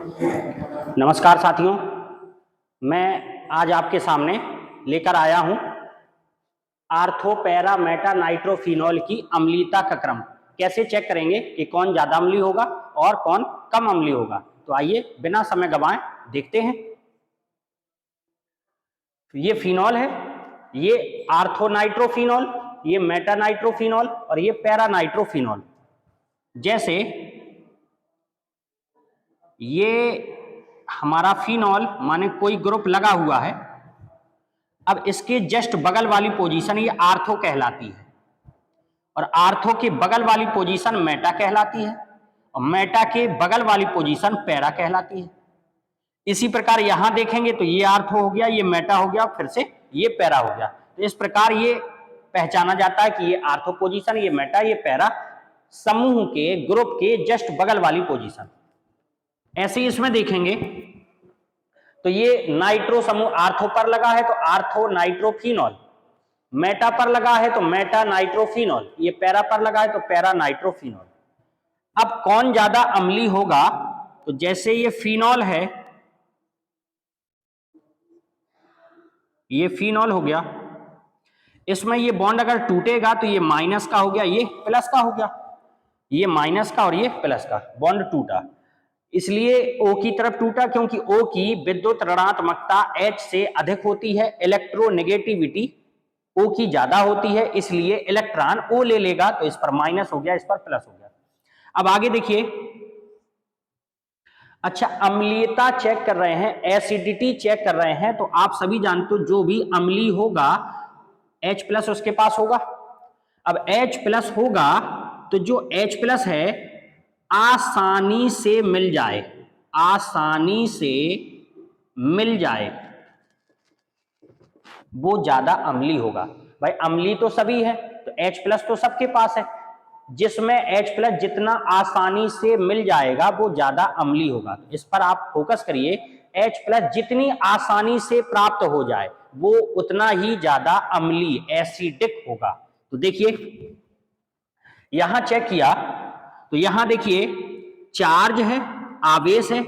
नमस्कार साथियों, मैं आज आपके सामने लेकर आया हूं आर्थो पैरा मेटा नाइट्रोफिनॉल की अम्लीयता का क्रम। कैसे चेक करेंगे कि कौन ज्यादा अम्लीय होगा और कौन कम अम्लीय होगा। तो आइए बिना समय गंवाए देखते हैं। ये फिनॉल है, ये आर्थो नाइट्रोफिनॉल, ये मेटा नाइट्रोफिनॉल और ये पैरा नाइट्रोफिनॉल। जैसे ये हमारा फिनॉल माने कोई ग्रुप लगा हुआ है, अब इसके जस्ट बगल वाली पोजीशन ये आर्थो कहलाती है और आर्थो के बगल वाली पोजीशन मेटा कहलाती है और मेटा के बगल वाली पोजीशन पैरा कहलाती है। इसी प्रकार यहां देखेंगे तो ये आर्थो हो गया, ये मेटा हो गया, फिर से ये पैरा हो गया। तो इस प्रकार ये पहचाना जाता है कि ये आर्थो पोजीशन, ये मेटा, ये पैरा, समूह के ग्रुप के जस्ट बगल वाली पोजीशन। ऐसे ही इसमें देखेंगे तो ये नाइट्रो समूह आर्थो पर लगा है तो आर्थो नाइट्रोफिनॉल, मेटा पर लगा है तो मेटा नाइट्रोफिनॉल, ये पैरा पर लगा है तो पैरा नाइट्रोफिनॉल। अब कौन ज्यादा अम्लीय होगा, तो जैसे ये फिनॉल है, ये फिनॉल हो गया, इसमें ये बॉन्ड अगर टूटेगा तो ये माइनस का हो गया, ये प्लस का हो गया, ये माइनस का और ये प्लस का बॉन्ड टूटा, इसलिए O की तरफ टूटा क्योंकि O की विद्युत ऋणात्मकता H से अधिक होती है, इलेक्ट्रोनेगेटिविटी O की ज्यादा होती है, इसलिए इलेक्ट्रॉन O ले लेगा, तो इस पर माइनस हो गया, इस पर प्लस हो गया। अब आगे देखिए, अच्छा अम्लीयता चेक कर रहे हैं, एसिडिटी चेक कर रहे हैं, तो आप सभी जानते हो जो भी अम्लीय होगा H प्लस उसके पास होगा। अब H प्लस होगा तो जो H प्लस है आसानी से मिल जाए, आसानी से मिल जाए, वो ज्यादा अम्लीय होगा। भाई अम्लीय तो सभी है तो H प्लस तो सबके पास है, जिसमें H प्लस जितना आसानी से मिल जाएगा वो ज्यादा अम्लीय होगा। इस पर आप फोकस करिए, H प्लस जितनी आसानी से प्राप्त हो जाए वो उतना ही ज्यादा अम्लीय एसिडिक होगा। तो देखिए यहां चेक किया तो यहां देखिए चार्ज है, आवेश है,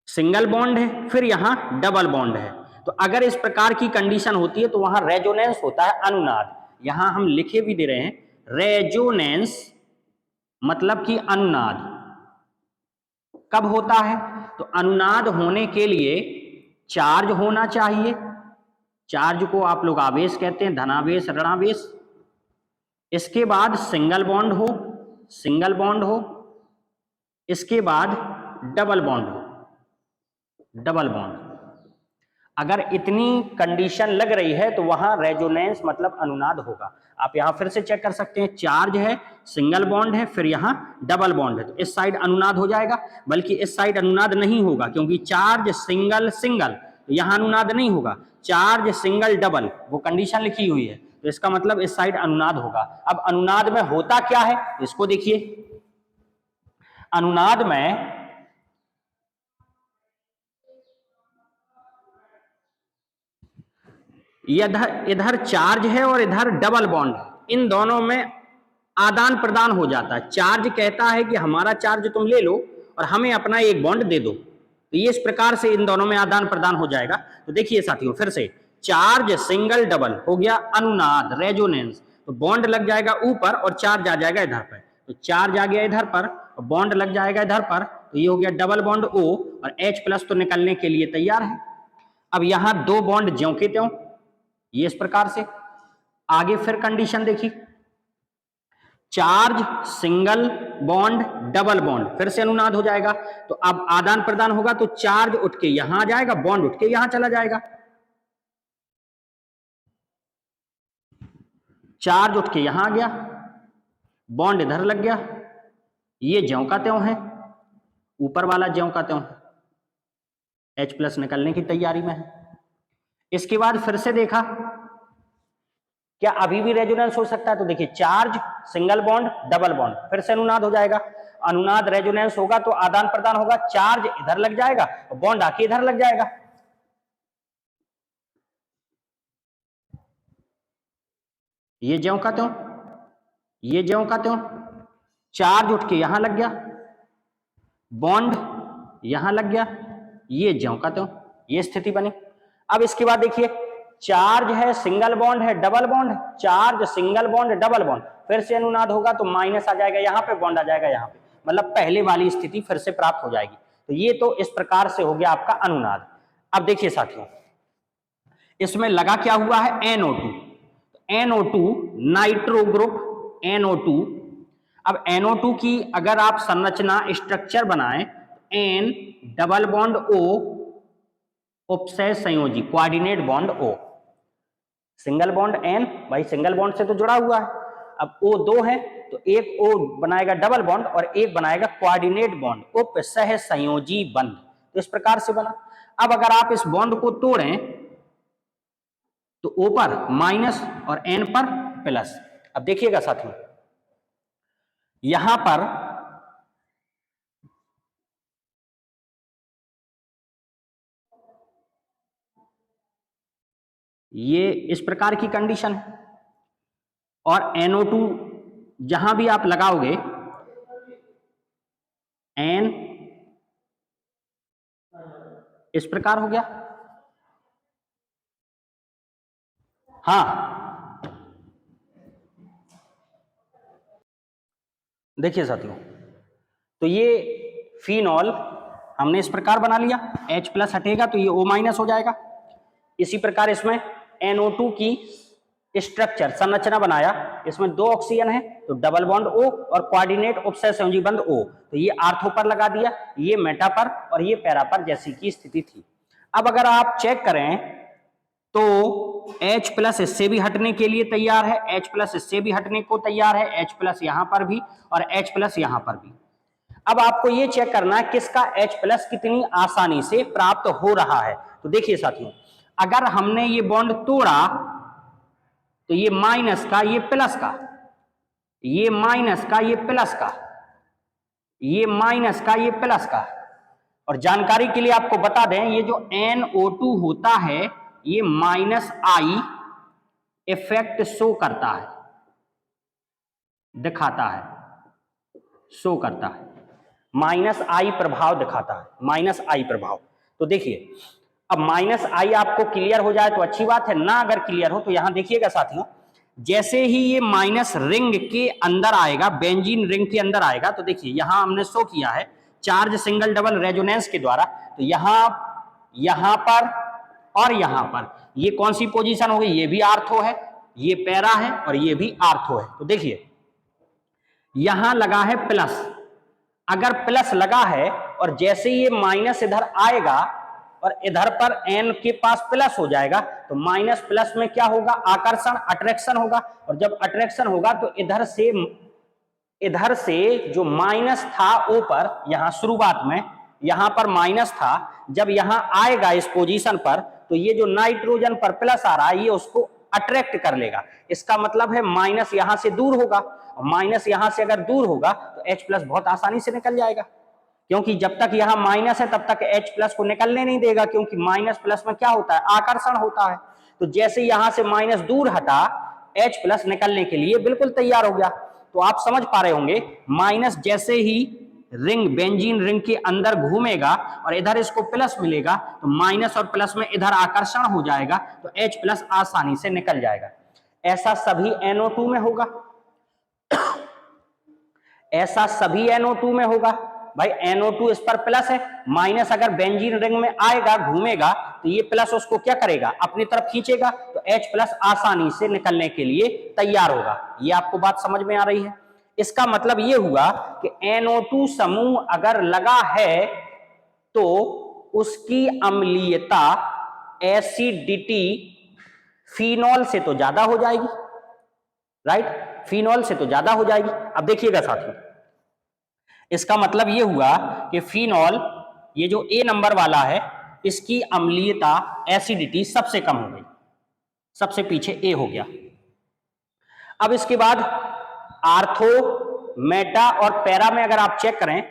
सिंगल बॉन्ड है, फिर यहां डबल बॉन्ड है। तो अगर इस प्रकार की कंडीशन होती है तो वहां रेजोनेंस होता है, अनुनाद। यहां हम लिखे भी दे रहे हैं रेजोनेंस, मतलब कि अनुनाद कब होता है, तो अनुनाद होने के लिए चार्ज होना चाहिए, चार्ज को आप लोग आवेश कहते हैं, धनावेश ऋणावेश। इसके बाद सिंगल बॉन्ड हो, सिंगल बॉन्ड हो, इसके बाद डबल बॉन्ड हो, डबल बॉन्ड। अगर इतनी कंडीशन लग रही है तो वहां रेजोनेंस मतलब अनुनाद होगा। आप यहां फिर से चेक कर सकते हैं, चार्ज है, सिंगल बॉन्ड है, फिर यहां डबल बॉन्ड है, तो इस साइड अनुनाद हो जाएगा, बल्कि इस साइड अनुनाद नहीं होगा क्योंकि चार्ज सिंगल सिंगल, तो यहां अनुनाद नहीं होगा, चार्ज सिंगल डबल वो कंडीशन लिखी हुई है, तो इसका मतलब इस साइड अनुनाद होगा। अब अनुनाद में होता क्या है इसको देखिए, अनुनाद में इधर इधर चार्ज है और इधर डबल बॉन्ड है, इन दोनों में आदान प्रदान हो जाता है। चार्ज कहता है कि हमारा चार्ज तुम ले लो और हमें अपना एक बॉन्ड दे दो, तो ये इस प्रकार से इन दोनों में आदान प्रदान हो जाएगा। तो देखिए साथियों फिर से, चार्ज सिंगल डबल हो गया अनुनाद रेजोनेंस, तो बॉन्ड लग जाएगा ऊपर और चार्ज आ जाएगा इधर पर, तो चार्ज आ गया इधर पर और बॉन्ड लग जाएगा इधर पर, तो ये हो गया डबल बॉन्ड O और H प्लस तो निकलने के लिए तैयार है। अब यहां दो बॉन्ड ज्यों के त्यों, ये इस प्रकार से। आगे फिर कंडीशन देखी, charge single bond double bond, फिर से अनुनाद हो जाएगा, तो अब आदान प्रदान होगा, तो चार्ज उठ के यहां आ जाएगा, बॉन्ड उठ के यहां चला जाएगा, चार्ज उठ के यहां आ गया, बॉन्ड इधर लग गया, ये ज्यों का त्यों है, ऊपर वाला ज्यों का त्यों है, H प्लस निकलने की तैयारी में है। इसके बाद फिर से देखा, क्या अभी भी रेजोनेंस हो सकता है, तो देखिए charge single bond double bond, फिर से अनुनाद हो जाएगा, अनुनाद रेजोनेंस होगा तो आदान प्रदान होगा, चार्ज इधर लग जाएगा और बॉन्ड आके इधर लग जाएगा, ये ज्यों का त्यों, ये ज्यों का त्यों, चार्ज उठ के यहां लग गया, बॉन्ड यहां लग गया, ये ज्यों का त्यों, ये स्थिति बनी। अब इसके बाद देखिए, चार्ज है, सिंगल बॉन्ड है, डबल बॉन्ड है, charge single bond double bond, फिर से अनुनाद होगा तो माइनस आ जाएगा यहाँ पे, बॉन्ड आ जाएगा यहाँ पे, मतलब पहले वाली स्थिति फिर से प्राप्त हो जाएगी। तो ये तो इस प्रकार से हो गया आपका अनुनाद। अब देखिए साथियों, इसमें लगा क्या हुआ है, NO2, NO2 nitro group NO2। अब NO2 की अगर आप संरचना स्ट्रक्चर बनाएं, N डबल बॉन्ड O उपसय संयोजी coordinate bond O, single bond N भाई सिंगल बॉन्ड से तो जुड़ा हुआ है, अब O दो है तो एक O बनाएगा डबल बॉन्ड और एक बनाएगा कोऑर्डिनेट बॉन्ड, उपसह संयोजी बंध। तो इस प्रकार से बना। अब अगर आप इस बॉन्ड को तोड़ें तो O पर माइनस और N पर प्लस। अब देखिएगा साथियों, यहां पर ये इस प्रकार की कंडीशन है और NO2 जहां भी आप लगाओगे N इस प्रकार हो गया। हाँ देखिए साथियों, तो ये फिनॉल हमने इस प्रकार बना लिया, H प्लस हटेगा तो ये O माइनस हो जाएगा। इसी प्रकार इसमें NO2 की स्ट्रक्चर संरचना बनाया, इसमें दो ऑक्सीजन है तो डबल बॉन्ड O और कोऑर्डिनेट उपसह संयोजी बंध O, तो ये आर्थो पर लगा दिया, ये मेटा पर और ये पैरा पर जैसी की स्थिति थी। अब अगर आप चेक करें तो H प्लस इससे भी हटने के लिए तैयार है, H प्लस इससे भी हटने को तैयार है, H प्लस यहां पर भी और H प्लस यहां पर भी। अब आपको ये चेक करना है किसका H प्लस कितनी आसानी से प्राप्त हो रहा है। तो देखिए साथियों, अगर हमने ये बॉन्ड तोड़ा तो ये माइनस का ये प्लस का, ये माइनस का ये प्लस का, ये माइनस का ये प्लस का। और जानकारी के लिए आपको बता दें, ये जो NO2 होता है ये माइनस आई इफेक्ट शो करता है, दिखाता है, शो करता है, माइनस आई प्रभाव दिखाता है, माइनस आई प्रभाव। तो देखिए, अब माइनस आई आपको क्लियर हो जाए तो अच्छी बात है, ना अगर क्लियर हो तो यहां देखिएगा साथियों, जैसे ही ये माइनस रिंग के अंदर आएगा, बेंजीन रिंग के अंदर आएगा, तो देखिए यहां हमने शो किया है चार्ज सिंगल डबल रेजोनेंस के द्वारा, तो यहां पर और यहां पर ये कौन सी पोजीशन हो गई, ये भी आर्थो है, ये पैरा है और ये भी आर्थो है। तो देखिए यहां लगा है प्लस, अगर प्लस लगा है और जैसे ये माइनस इधर आएगा और इधर पर N के पास प्लस हो जाएगा तो माइनस प्लस में क्या होगा, आकर्षण, अट्रैक्शन होगा, और जब अट्रैक्शन होगा तो इधर से जो माइनस था ऊपर, यहां शुरुआत में यहां पर माइनस था, जब यहां आएगा इस पोजीशन पर तो ये जो नाइट्रोजन पर प्लस आ रहा है ये उसको अट्रैक्ट कर लेगा। इसका मतलब है माइनस यहां से दूर होगा, और माइनस यहां से अगर दूर होगा तो H प्लस बहुत आसानी से निकल जाएगा, क्योंकि जब तक यहां माइनस है तब तक H प्लस को निकलने नहीं देगा, क्योंकि माइनस प्लस में क्या होता है, आकर्षण होता है। तो जैसे यहां से माइनस दूर हटा, H प्लस निकलने के लिए बिल्कुल तैयार हो गया। तो आप समझ पा रहे होंगे, माइनस जैसे ही रिंग, बेंजीन रिंग के अंदर घूमेगा और इधर इसको प्लस मिलेगा तो माइनस और प्लस में इधर आकर्षण हो जाएगा, तो H प्लस आसानी से निकल जाएगा। ऐसा सभी NO2 में होगा, ऐसा सभी NO2 में होगा। भाई NO2 इस पर प्लस है, माइनस अगर बेंजीन रिंग में आएगा, घूमेगा, तो ये प्लस उसको क्या करेगा, अपनी तरफ खींचेगा, तो H प्लस आसानी से निकलने के लिए तैयार होगा। ये आपको बात समझ में आ रही है। इसका मतलब ये हुआ कि NO2 समूह अगर लगा है तो उसकी अम्लीयता, एसिडिटी फिनॉल से तो ज्यादा हो जाएगी, राइट, फिनॉल से तो ज्यादा हो जाएगी। अब देखिएगा साथियों, इसका मतलब ये हुआ कि फिनॉल, ये जो A नंबर वाला है, इसकी अम्लीयता, एसिडिटी सबसे कम हो गई, सबसे पीछे A हो गया। अब इसके बाद आर्थो, मेटा और पैरा में अगर आप चेक करें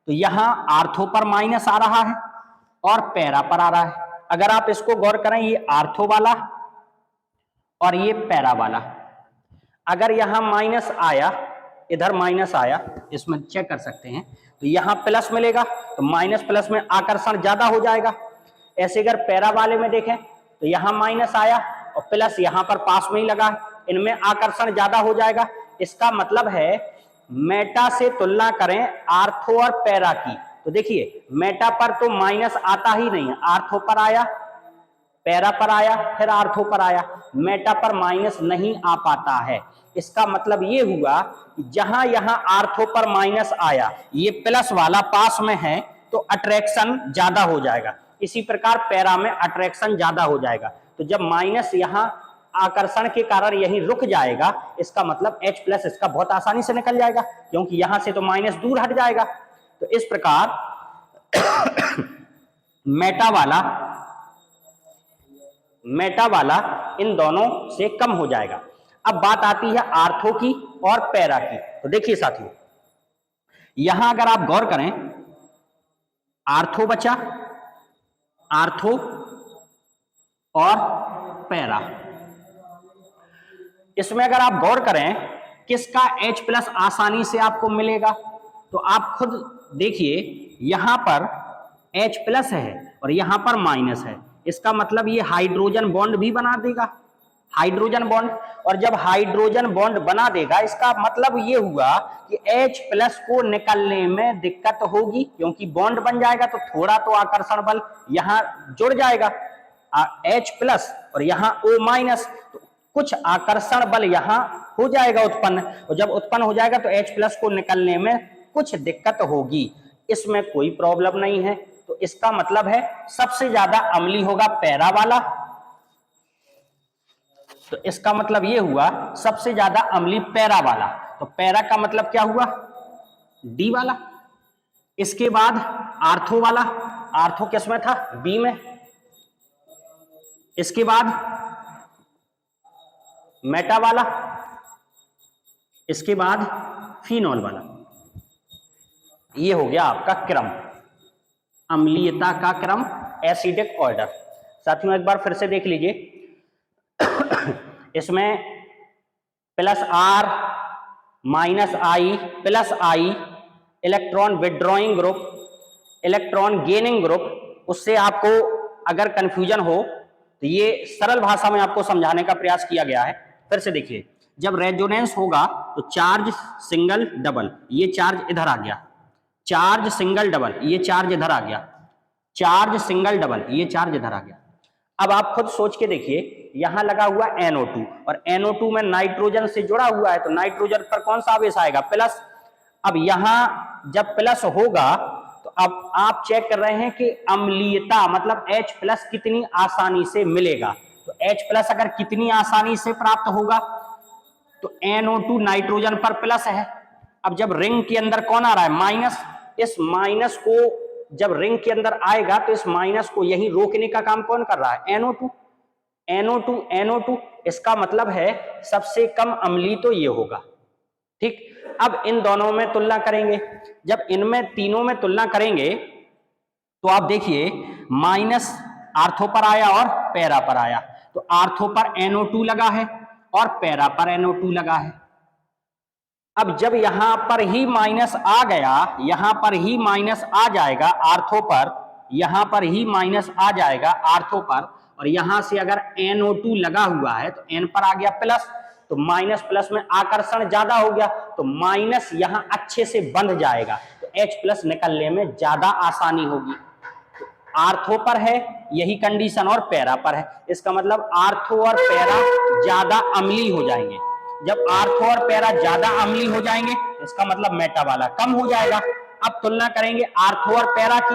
तो यहां आर्थो पर माइनस आ रहा है और पैरा पर आ रहा है। अगर आप इसको गौर करें, ये आर्थो वाला और ये पैरा वाला, अगर यहां माइनस आया इधर माइनस आया, इसमें चेक कर सकते हैं, तो यहाँ प्लस मिलेगा, तो माइनस प्लस में आकर्षण ज्यादा हो जाएगा। ऐसे अगर पैरा वाले में देखें तो यहाँ माइनस आया और प्लस यहाँ पर पास में ही लगा, इनमें आकर्षण ज्यादा हो जाएगा। इसका मतलब है मेटा से तुलना करें आर्थो और पैरा की, तो देखिए मेटा पर तो माइनस आता ही नहीं है, आर्थो पर आया, पैरा पर आया, फिर आर्थो पर आया, मेटा पर माइनस नहीं आ पाता है। इसका मतलब ये हुआ कि जहां यहां आर्थो पर माइनस आया, ये प्लस वाला पास में है, तो अट्रैक्शन ज्यादा हो जाएगा। इसी प्रकार पैरा में अट्रैक्शन ज्यादा हो जाएगा, तो जब माइनस यहां आकर्षण के कारण यही रुक जाएगा, इसका मतलब H प्लस इसका बहुत आसानी से निकल जाएगा, क्योंकि यहां से तो माइनस दूर हट जाएगा। तो इस प्रकार मेटा वाला इन दोनों से कम हो जाएगा। अब बात आती है आर्थो की और पैरा की। तो देखिए साथियों, यहां अगर आप गौर करें, आर्थो बचा, आर्थो और पैरा, इसमें अगर आप गौर करें किसका H प्लस आसानी से आपको मिलेगा, तो आप खुद देखिए यहां पर H प्लस है और यहां पर माइनस है, इसका मतलब ये हाइड्रोजन बॉन्ड भी बना देगा, हाइड्रोजन बॉन्ड। और जब हाइड्रोजन बॉन्ड बना देगा, इसका मतलब ये हुआ कि H प्लस को निकलने में दिक्कत होगी, क्योंकि बॉन्ड बन जाएगा तो थोड़ा तो आकर्षण बल यहां जुड़ जाएगा, H प्लस और यहां O माइनस, तो कुछ आकर्षण बल यहां हो जाएगा उत्पन्न, और जब उत्पन्न हो जाएगा तो H प्लस को निकलने में कुछ दिक्कत होगी। इसमें कोई प्रॉब्लम नहीं है, तो इसका मतलब है सबसे ज्यादा अम्लीय होगा पैरा वाला। तो इसका मतलब ये हुआ सबसे ज्यादा अम्लीय पैरा वाला, तो पैरा का मतलब क्या हुआ, डी वाला। इसके बाद आर्थो वाला, आर्थो किस में था, बी में। इसके बाद मेटा वाला, इसके बाद फिनॉल वाला। ये हो गया आपका क्रम, अम्लीयता का क्रम, एसिडिक ऑर्डर। साथियों एक बार फिर से देख लीजिए, इसमें plus R minus I plus I, electron withdrawing group, electron gaining group. उससे आपको अगर कंफ्यूजन हो तो ये सरल भाषा में आपको समझाने का प्रयास किया गया है। फिर से देखिए, जब रेजोनेंस होगा तो चार्ज सिंगल डबल, ये चार्ज इधर आ गया, चार्ज सिंगल डबल, ये चार्ज इधर आ गया, चार्ज सिंगल डबल, ये चार्ज इधर आ गया। अब आप खुद सोच के देखिए, यहां लगा हुआ NO2 और NO2 में नाइट्रोजन से जुड़ा हुआ है, तो नाइट्रोजन पर कौन सा आवेश आएगा, प्लस। अब यहां जब प्लस होगा तो अब आप चेक कर रहे हैं कि अम्लीयता मतलब H प्लस कितनी आसानी से मिलेगा। तो H प्लस अगर कितनी आसानी से प्राप्त होगा, तो NO2 नाइट्रोजन पर प्लस है। अब जब रिंग के अंदर कौन आ रहा है, माइनस, इस माइनस को जब रिंग के अंदर आएगा तो इस माइनस को यही रोकने का काम कौन कर रहा है, NO2, NO2, NO2। इसका मतलब है सबसे कम अम्लीय तो ये होगा, ठीक। अब इन दोनों में तुलना करेंगे, जब इनमें तीनों में तुलना करेंगे तो आप देखिए माइनस आर्थो पर आया और पैरा पर आया, तो आर्थो पर NO2 लगा है और पैरा पर NO2 लगा है। अब जब यहां पर ही माइनस आ गया, यहां पर ही माइनस आ जाएगा आर्थो पर, यहां पर ही माइनस आ जाएगा आर्थो पर, और यहां से अगर NO2 लगा हुआ है तो N पर आ गया प्लस, तो माइनस प्लस में आकर्षण ज्यादा हो गया, तो माइनस यहां अच्छे से बंध जाएगा, तो H प्लस निकलने में ज्यादा आसानी होगी। आर्थो पर है यही कंडीशन और पैरा पर है, इसका मतलब आर्थो और पैरा ज्यादा अम्लीय हो जाएंगे। जब आर्थो और पैरा ज्यादा अम्लीय हो जाएंगे, इसका मतलब मेटा वाला कम हो जाएगा। अब तुलना करेंगे आर्थो और पैरा की,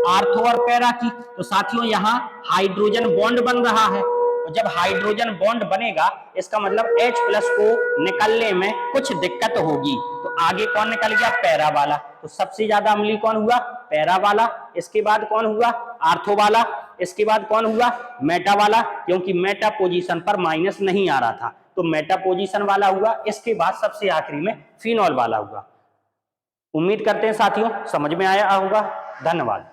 आर्थो और पैरा की, तो साथियों यहां हाइड्रोजन बॉन्ड बन रहा है, और जब हाइड्रोजन बॉन्ड बनेगा इसका मतलब H प्लस को निकलने में कुछ दिक्कत होगी, तो आगे कौन निकल गया, पैरा वाला। तो सबसे ज्यादा अम्लीय कौन हुआ, पैरा वाला। इसके बाद कौन हुआ, आर्थो वाला। इसके बाद कौन हुआ, मेटा वाला, क्योंकि मेटा पोजीशन पर माइनस नहीं आ रहा था, तो मेटा पोजीशन वाला हुआ। इसके बाद सबसे आखिरी में फिनॉल वाला हुआ। उम्मीद करते हैं साथियों समझ में आया होगा। धन्यवाद।